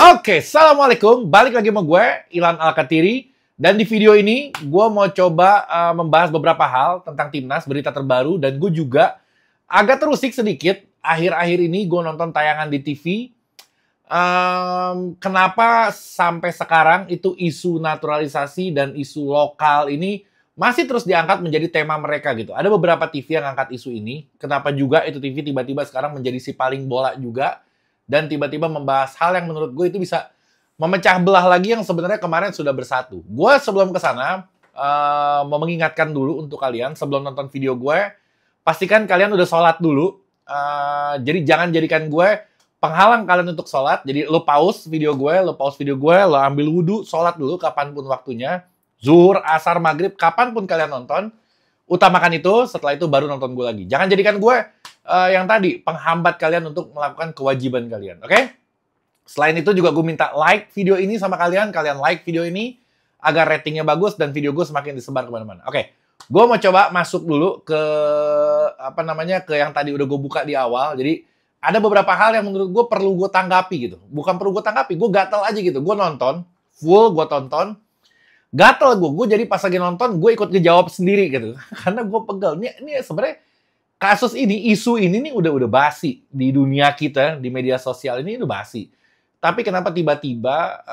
Oke, Assalamualaikum. Balik lagi sama gue, Ilan Alkatiri. Dan di video ini, gue mau coba membahas beberapa hal tentang Timnas, berita terbaru. Dan gue juga agak terusik sedikit. Akhir-akhir ini gue nonton tayangan di TV. Kenapa sampai sekarang itu isu naturalisasi dan isu lokal ini masih terus diangkat menjadi tema mereka gitu. Ada beberapa TV yang angkat isu ini. Kenapa juga itu TV tiba-tiba sekarang menjadi si paling bola juga. Dan tiba-tiba membahas hal yang menurut gue itu bisa memecah belah lagi yang sebenarnya kemarin sudah bersatu. Gue sebelum ke sana mau mengingatkan dulu untuk kalian sebelum nonton video gue, pastikan kalian udah sholat dulu. Jadi jangan jadikan gue penghalang kalian untuk sholat. Jadi lo pause video gue, lo ambil wudhu, sholat dulu kapanpun waktunya. Zuhur, asar, maghrib, kapanpun kalian nonton. Utamakan itu, setelah itu baru nonton gue lagi. Jangan jadikan gue yang tadi, penghambat kalian untuk melakukan kewajiban kalian. Oke? Selain itu juga gue minta like video ini sama kalian. Kalian like video ini agar ratingnya bagus dan video gue semakin disebar kemana-mana. Oke, gue mau coba masuk dulu ke ke yang tadi udah gue buka di awal. Jadi ada beberapa hal yang menurut gue perlu gue tanggapi gitu. Bukan perlu gue tanggapi, gue gatel aja gitu. Gue nonton, full gue tonton. Gatel gue jadi pas lagi nonton, gue ikut ngejawab sendiri gitu. Karena gue pegel. Ini sebenarnya kasus ini, isu ini nih udah basi di dunia kita, di media sosial ini udah basi. Tapi kenapa tiba-tiba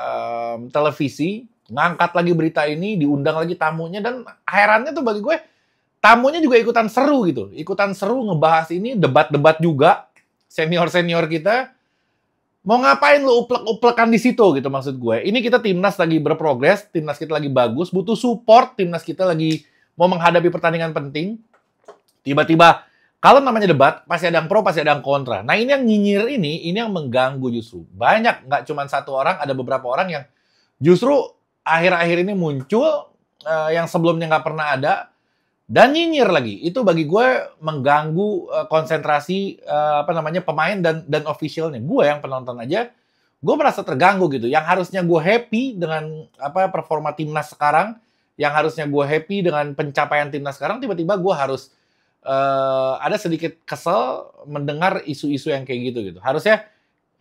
televisi ngangkat lagi berita ini, diundang lagi tamunya, dan herannya tuh bagi gue, tamunya juga ikutan seru gitu. Ikutan seru ngebahas ini, debat-debat juga, senior-senior kita. Mau ngapain lu uplek-uplekan di situ gitu maksud gue. Ini kita timnas lagi berprogres, timnas kita lagi bagus, butuh support, timnas kita lagi mau menghadapi pertandingan penting. Tiba-tiba kalau namanya debat, pasti ada yang pro, pasti ada yang kontra. Nah ini yang nyinyir ini yang mengganggu justru. Banyak, nggak cuma satu orang, ada beberapa orang yang justru akhir-akhir ini muncul yang sebelumnya nggak pernah ada, dan nyinyir lagi. Itu bagi gue mengganggu konsentrasi pemain dan officialnya. Gue yang penonton aja, gue merasa terganggu gitu. Yang harusnya gue happy dengan performa timnas sekarang, yang harusnya gue happy dengan pencapaian timnas sekarang, tiba-tiba gue harus ada sedikit kesel mendengar isu-isu yang kayak gitu. Harusnya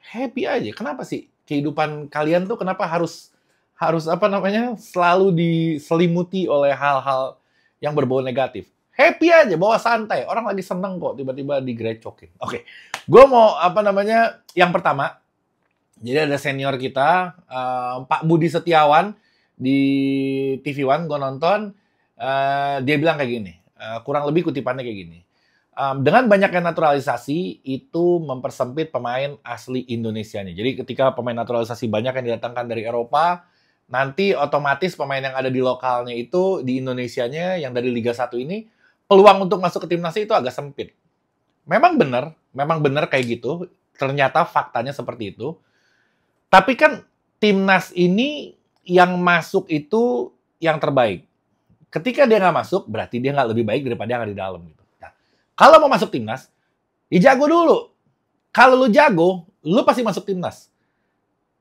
happy aja. Kenapa sih kehidupan kalian tuh kenapa harus selalu diselimuti oleh hal-hal yang berbau negatif? Happy aja, bawa santai. Orang lagi seneng kok tiba-tiba digrecokin. Oke. Gue mau yang pertama. Jadi ada senior kita, Pak Budi Setiawan di TV One, gue nonton, dia bilang kayak gini. Kurang lebih kutipannya kayak gini. Dengan banyaknya naturalisasi, itu mempersempit pemain asli Indonesianya. Jadi ketika pemain naturalisasi banyak yang didatangkan dari Eropa, nanti otomatis pemain yang ada di lokalnya itu, di Indonesianya, yang dari Liga 1 ini, peluang untuk masuk ke timnasnya itu agak sempit. Memang benar kayak gitu. Ternyata faktanya seperti itu. Tapi kan timnas ini yang masuk itu yang terbaik. Ketika dia nggak masuk, berarti dia nggak lebih baik daripada yang ada di dalam. Gitu. Nah, kalau mau masuk timnas, ya jago dulu. Kalau lu jago, lu pasti masuk timnas.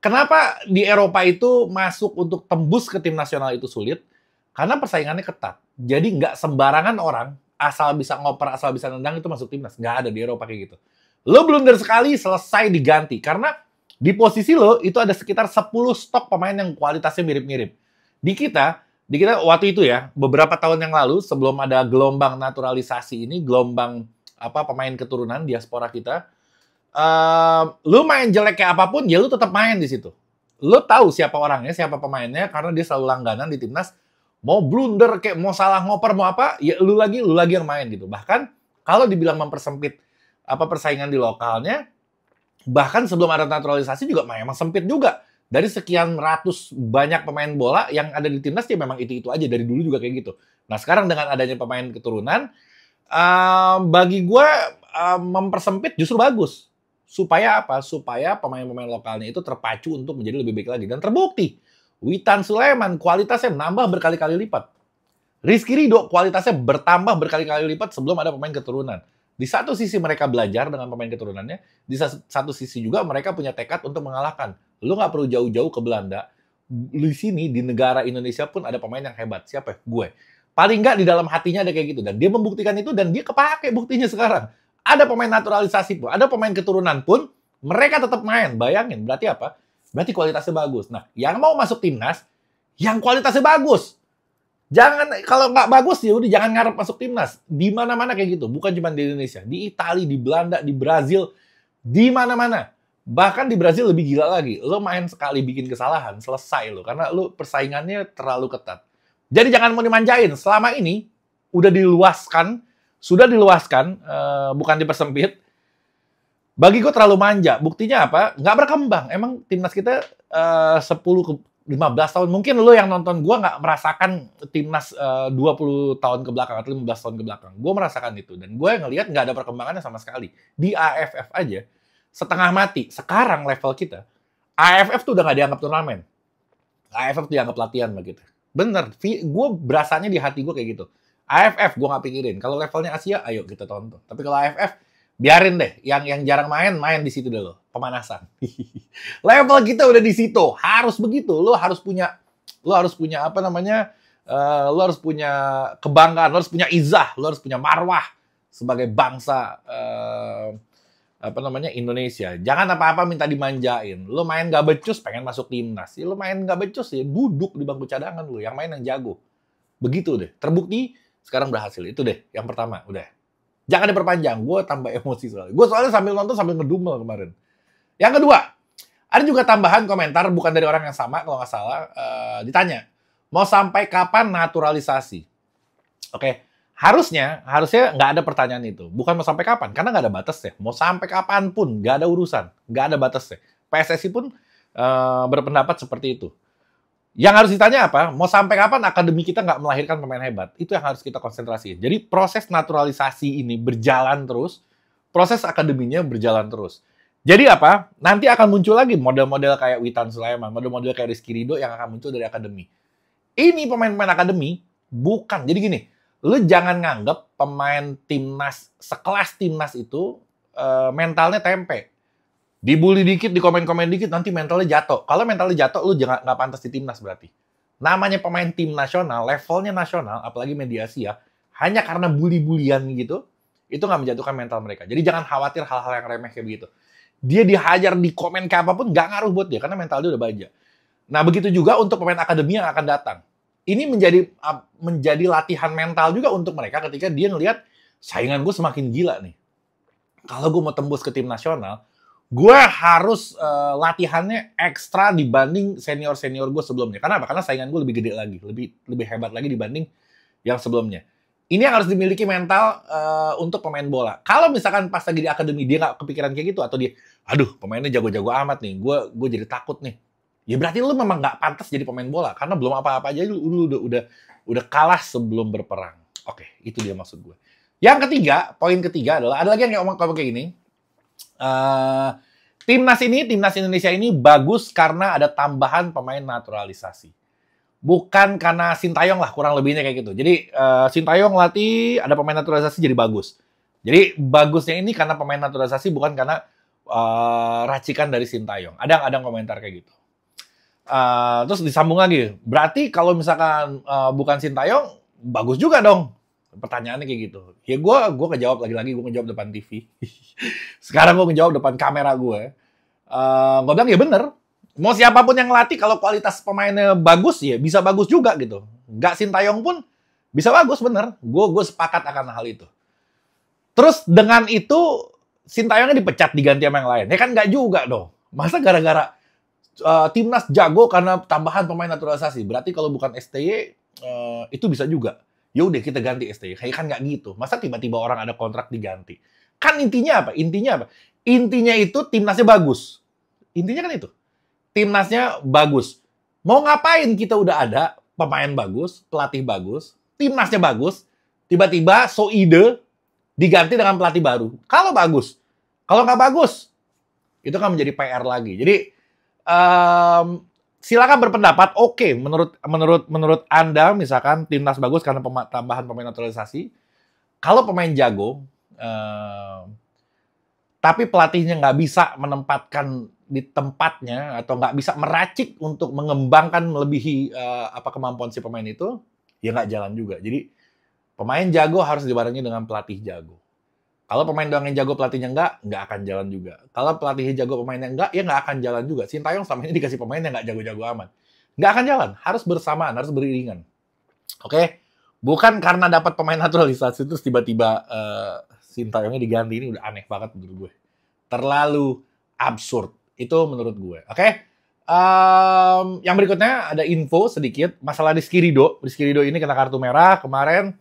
Kenapa di Eropa itu masuk untuk tembus ke tim nasional itu sulit? Karena persaingannya ketat. Jadi nggak sembarangan orang, asal bisa ngoper, asal bisa nendang itu masuk timnas. Nggak ada di Eropa kayak gitu. Lu blunder sekali, selesai diganti. Karena di posisi lo, itu ada sekitar 10 stok pemain yang kualitasnya mirip-mirip. Di kita waktu itu ya, beberapa tahun yang lalu sebelum ada gelombang naturalisasi ini, gelombang pemain keturunan diaspora kita, lu main jelek kayak apapun, ya lu tetap main di situ. Lu tahu siapa orangnya, siapa pemainnya, karena dia selalu langganan di timnas. Mau blunder kayak mau salah ngoper mau apa, ya lu lagi yang main gitu. Bahkan kalau dibilang mempersempit persaingan di lokalnya, bahkan sebelum ada naturalisasi juga memang sempit juga. Dari sekian ratus banyak pemain bola yang ada di timnas, ya memang itu aja. Dari dulu juga kayak gitu. Nah, sekarang dengan adanya pemain keturunan, bagi gue mempersempit justru bagus. Supaya apa? Supaya pemain-pemain lokalnya itu terpacu untuk menjadi lebih baik lagi. Dan terbukti, Witan Sulaiman kualitasnya nambah berkali-kali lipat. Rizky Ridho kualitasnya bertambah berkali-kali lipat sebelum ada pemain keturunan. Di satu sisi mereka belajar dengan pemain keturunannya, di satu sisi juga mereka punya tekad untuk mengalahkan. Lu nggak perlu jauh-jauh ke Belanda. Di sini, di negara Indonesia pun ada pemain yang hebat. Siapa? Gue. Paling nggak di dalam hatinya ada kayak gitu. Dan dia membuktikan itu dan dia kepake buktinya sekarang. Ada pemain naturalisasi pun, ada pemain keturunan pun, mereka tetap main. Bayangin, berarti apa? berarti kualitasnya bagus. Nah, yang mau masuk timnas, yang kualitasnya bagus. Jangan, kalau nggak bagus ya udah jangan ngarep masuk timnas. Di mana-mana kayak gitu, bukan cuma di Indonesia, di Italia, di Belanda, di Brazil, di mana-mana. Bahkan di Brazil lebih gila lagi. Lo main sekali bikin kesalahan, selesai lo. Karena lo persaingannya terlalu ketat. Jadi jangan mau dimanjain. Selama ini udah diluaskan, sudah diluaskan, bukan dipersempit. Bagi gue terlalu manja. Buktinya apa? Nggak berkembang. Emang timnas kita 10-15 tahun. Mungkin lo yang nonton gue nggak merasakan timnas 20 tahun ke belakang atau 15 tahun ke belakang. Gue merasakan itu. Dan gue ngelihat nggak ada perkembangannya sama sekali. Di AFF aja, setengah mati. Sekarang level kita, AFF tuh udah nggak dianggap turnamen. AFF dianggap latihan begitu. Bener, gue berasanya di hati gue kayak gitu. AFF gue nggak pikirin. Kalau levelnya Asia, ayo kita tonton. Tapi kalau AFF, biarin deh. Yang jarang main di situ dulu. Pemanasan. Level kita udah di situ. Harus begitu. Lo harus punya apa namanya? Lo harus punya kebanggaan. Lo harus punya izah. Lo harus punya marwah sebagai bangsa apa namanya Indonesia. Jangan apa-apa minta dimanjain. Lo main gak becus pengen masuk timnas. Ya, lo main gak becus ya duduk di bangku cadangan lo. Yang main yang jago. Begitu deh. Terbukti sekarang berhasil. Itu deh yang pertama. Udah. Jangan diperpanjang. Gue tambah emosi soalnya. Gue soalnya sambil nonton sambil ngedumel kemarin. Yang kedua, ada juga tambahan komentar bukan dari orang yang sama kalau nggak salah. Ditanya, mau sampai kapan naturalisasi? Oke. Harusnya nggak ada pertanyaan itu. Bukan mau sampai kapan, karena nggak ada batasnya. Mau sampai kapan pun, nggak ada urusan. Nggak ada batasnya. PSSI pun berpendapat seperti itu. Yang harus ditanya apa? Mau sampai kapan akademi kita nggak melahirkan pemain hebat? Itu yang harus kita konsentrasi. Jadi proses naturalisasi ini berjalan terus, proses akademinya berjalan terus. Jadi apa? Nanti akan muncul lagi model-model kayak Witan Sulaiman, model-model kayak Rizky Ridho yang akan muncul dari akademi. Ini pemain-pemain akademi, bukan. Jadi gini, lu jangan nganggep pemain timnas, sekelas timnas itu mentalnya tempe. Dibully dikit, di komen-komen dikit, nanti mentalnya jatuh. Kalau mentalnya jatuh, lu jangan nggak pantas di timnas berarti. Namanya pemain tim nasional, levelnya nasional, apalagi media Asia, hanya karena bully-bulian gitu, itu nggak menjatuhkan mental mereka. Jadi jangan khawatir hal-hal yang remeh kayak begitu. Dia dihajar di komen kayak apapun, nggak ngaruh buat dia, karena mental dia udah baja. Nah, begitu juga untuk pemain akademi yang akan datang. Ini menjadi latihan mental juga untuk mereka ketika dia ngelihat saingan gue semakin gila nih. Kalau gue mau tembus ke tim nasional, gue harus latihannya ekstra dibanding senior-senior gue sebelumnya. Kenapa? Karena saingan gue lebih gede lagi, lebih hebat lagi dibanding yang sebelumnya. Ini yang harus dimiliki mental untuk pemain bola. Kalau misalkan pas lagi di akademi dia nggak kepikiran kayak gitu, atau dia, aduh pemainnya jago-jago amat nih, gue jadi takut nih. Ya berarti lu memang nggak pantas jadi pemain bola, karena belum apa-apa aja lu udah kalah sebelum berperang. Oke, itu dia maksud gue. Yang ketiga, poin ketiga adalah, ada lagi yang ngomong kayak gini, timnas Indonesia ini bagus karena ada tambahan pemain naturalisasi. Bukan karena Sintayong lah, kurang lebihnya kayak gitu. Jadi Sintayong latih, ada pemain naturalisasi jadi bagus. Jadi bagusnya ini karena pemain naturalisasi, bukan karena racikan dari Sintayong. Ada komentar kayak gitu. Terus disambung lagi, berarti kalau misalkan bukan Sintayong, bagus juga dong. Pertanyaannya kayak gitu. Ya gue ngejawab lagi-lagi, gue ngejawab depan TV. Sekarang gue ngejawab depan kamera gue. Gue bilang ya bener. Mau siapapun yang ngelatih, kalau kualitas pemainnya bagus, ya bisa bagus juga gitu. Nggak Sintayong pun bisa bagus, bener. Gue sepakat akan hal itu. Terus dengan itu, Sintayongnya dipecat, diganti sama yang lain. Ya kan nggak juga dong. Masa gara-gara timnas jago karena tambahan pemain naturalisasi. Berarti kalau bukan STY, itu bisa juga. Ya udah kita ganti STY. Kayak kan nggak gitu. Masa tiba-tiba orang ada kontrak diganti? Kan intinya apa? Intinya itu timnasnya bagus. Intinya kan itu. Timnasnya bagus. Mau ngapain kita udah ada pemain bagus, pelatih bagus, timnasnya bagus, tiba-tiba so ide diganti dengan pelatih baru. Kalau bagus. Kalau nggak bagus, itu kan menjadi PR lagi. Jadi silakan berpendapat. Oke, menurut Anda misalkan timnas bagus karena tambahan pemain naturalisasi. Kalau pemain jago, tapi pelatihnya nggak bisa menempatkan di tempatnya atau nggak bisa meracik untuk mengembangkan melebihi kemampuan si pemain itu, ya nggak jalan juga. Jadi pemain jago harus dibarengi dengan pelatih jago. Kalau pemain doang yang jago, pelatihnya nggak akan jalan juga. Kalau pelatihnya jago, pemainnya enggak, ya nggak akan jalan juga. Sintayong selama ini dikasih pemain yang nggak jago-jago amat. Nggak akan jalan, harus bersamaan, harus beriringan. Oke? Bukan karena dapat pemain naturalisasi terus tiba-tiba Sintayongnya diganti, ini udah aneh banget menurut gue. Terlalu absurd. Itu menurut gue. Oke? Yang berikutnya ada info sedikit masalah Rizky Ridho. Rizky Ridho ini kena kartu merah kemarin.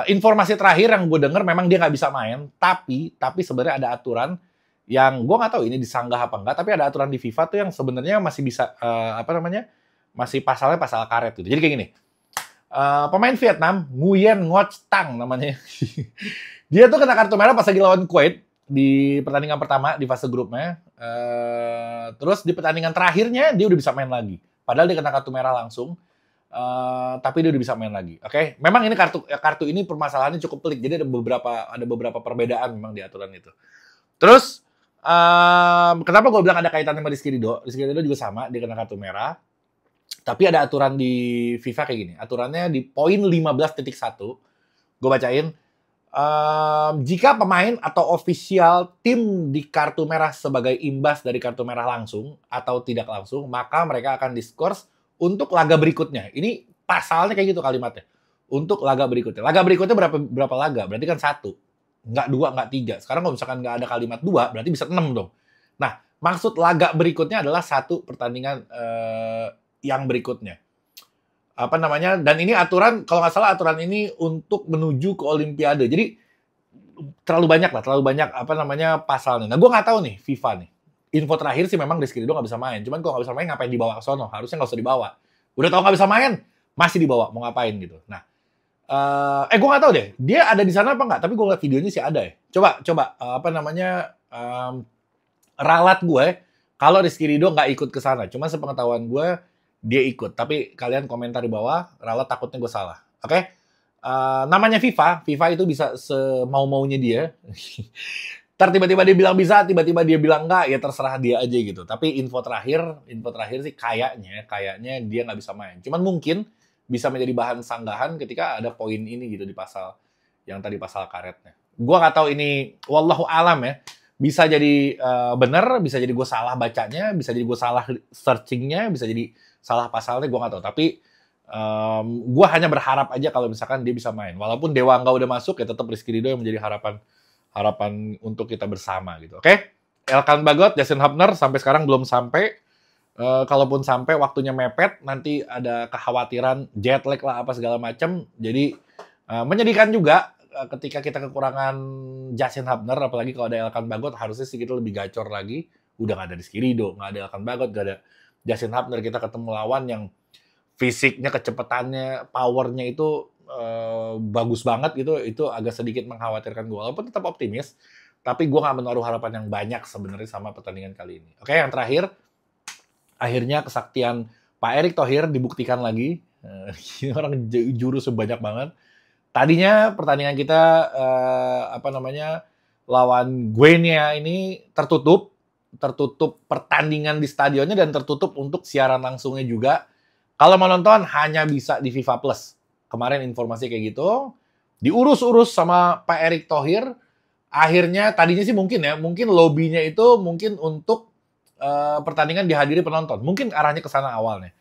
Informasi terakhir yang gue denger memang dia nggak bisa main, tapi sebenarnya ada aturan yang gue nggak tahu ini disanggah apa enggak, tapi ada aturan di FIFA tuh yang sebenarnya masih bisa masih pasalnya pasal karet gitu. Jadi kayak gini, pemain Vietnam Nguyen Ngoc Tang namanya, dia tuh kena kartu merah pas lagi lawan Kuwait di pertandingan pertama di fase grupnya. Terus di pertandingan terakhirnya dia udah bisa main lagi, padahal dia kena kartu merah langsung. Tapi dia udah bisa main lagi. Oke? Memang ini kartu ini permasalahannya cukup pelik. Jadi ada beberapa perbedaan memang di aturan itu. Terus kenapa gue bilang ada kaitannya sama Rizky Ridho? Rizky Ridho juga sama, dia kena kartu merah. Tapi ada aturan di FIFA kayak gini. Aturannya di poin 15.1. Gue bacain. Jika pemain atau ofisial tim di kartu merah sebagai imbas dari kartu merah langsung atau tidak langsung, maka mereka akan diskors untuk laga berikutnya. Ini pasalnya kayak gitu kalimatnya. Untuk laga berikutnya. Laga berikutnya berapa laga? Berarti kan 1. Nggak 2, nggak 3. Sekarang kalau misalkan nggak ada kalimat 2, berarti bisa 6 dong. Nah, maksud laga berikutnya adalah 1 pertandingan yang berikutnya. Apa namanya? Dan ini aturan, kalau nggak salah aturan ini untuk menuju ke Olimpiade. Jadi terlalu banyak pasalnya. Nah, gue nggak tahu nih FIFA nih. Info terakhir sih memang Rizky Ridho nggak bisa main. Cuman kalau nggak bisa main, ngapain dibawa ke sono? Harusnya nggak usah dibawa. Udah tahu nggak bisa main, masih dibawa. Mau ngapain gitu. Nah, gue nggak tahu deh. Dia ada di sana apa nggak? Tapi gue liat videonya sih ada ya. Coba, ralat gue, kalau Rizky Ridho nggak ikut ke sana. Cuma sepengetahuan gue, dia ikut. Tapi kalian komentar di bawah, ralat takutnya gue salah. Oke? Namanya FIFA itu bisa semau-maunya dia. Ntar tiba-tiba dia bilang bisa, tiba-tiba dia bilang enggak, ya terserah dia aja gitu. Tapi info terakhir sih kayaknya dia nggak bisa main. Cuman mungkin bisa menjadi bahan sanggahan ketika ada poin ini gitu di pasal yang tadi pasal karetnya. Gua nggak tahu ini, wallahu alam ya. Bisa jadi bener, bisa jadi gue salah bacanya, bisa jadi gue salah searchingnya, bisa jadi salah pasalnya, gue nggak tahu. Tapi gue hanya berharap aja kalau misalkan dia bisa main. Walaupun Dewa nggak udah masuk, ya tetap Rizky Ridho yang menjadi harapan untuk kita bersama gitu. Oke? Elkan Bagot, Jason Hapner sampai sekarang belum sampai. Kalaupun sampai waktunya mepet, nanti ada kekhawatiran jet lag lah apa segala macam. Jadi menyedihkan juga ketika kita kekurangan Jason Hapner, apalagi kalau ada Elkan Bagot, harusnya sih kita lebih gacor lagi. Udah nggak ada Rizky Ridho, nggak ada Elkan Bagot, nggak ada Jason Hapner, kita ketemu lawan yang fisiknya, kecepatannya, powernya itu bagus banget gitu. Itu agak sedikit mengkhawatirkan gue. Walaupun tetap optimis, tapi gue nggak menaruh harapan yang banyak sebenarnya sama pertandingan kali ini. Oke, yang terakhir, akhirnya kesaktian Pak Erick Thohir dibuktikan lagi. Orang jurus sebanyak banget. Tadinya pertandingan kita lawan Guinea ini tertutup pertandingan di stadionnya dan tertutup untuk siaran langsungnya juga. Kalau mau nonton hanya bisa di FIFA Plus. Kemarin informasi kayak gitu, diurus-urus sama Pak Erick Thohir. Akhirnya tadinya sih mungkin lobbynya itu mungkin untuk pertandingan dihadiri penonton. Mungkin arahnya ke sana awalnya.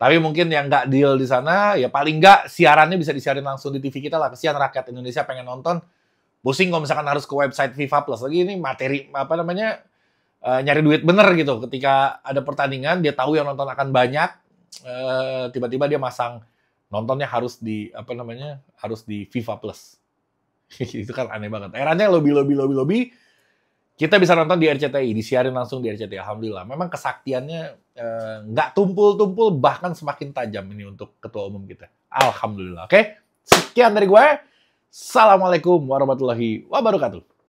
Tapi mungkin yang nggak deal di sana, ya paling nggak siarannya bisa disiarin langsung di TV kita lah. Kesian rakyat Indonesia pengen nonton. Pusing kalau misalkan harus ke website FIFA Plus. Lagi ini materi, nyari duit bener gitu. Ketika ada pertandingan, dia tahu yang nonton akan banyak. Tiba-tiba dia masang nontonnya harus di FIFA Plus. Itu kan aneh banget. Eranya lobby. Kita bisa nonton di RCTI, disiarin langsung di RCTI. Alhamdulillah. Memang kesaktiannya nggak tumpul-tumpul, bahkan semakin tajam ini untuk ketua umum kita. Alhamdulillah. Oke, sekian dari gue. Assalamualaikum warahmatullahi wabarakatuh.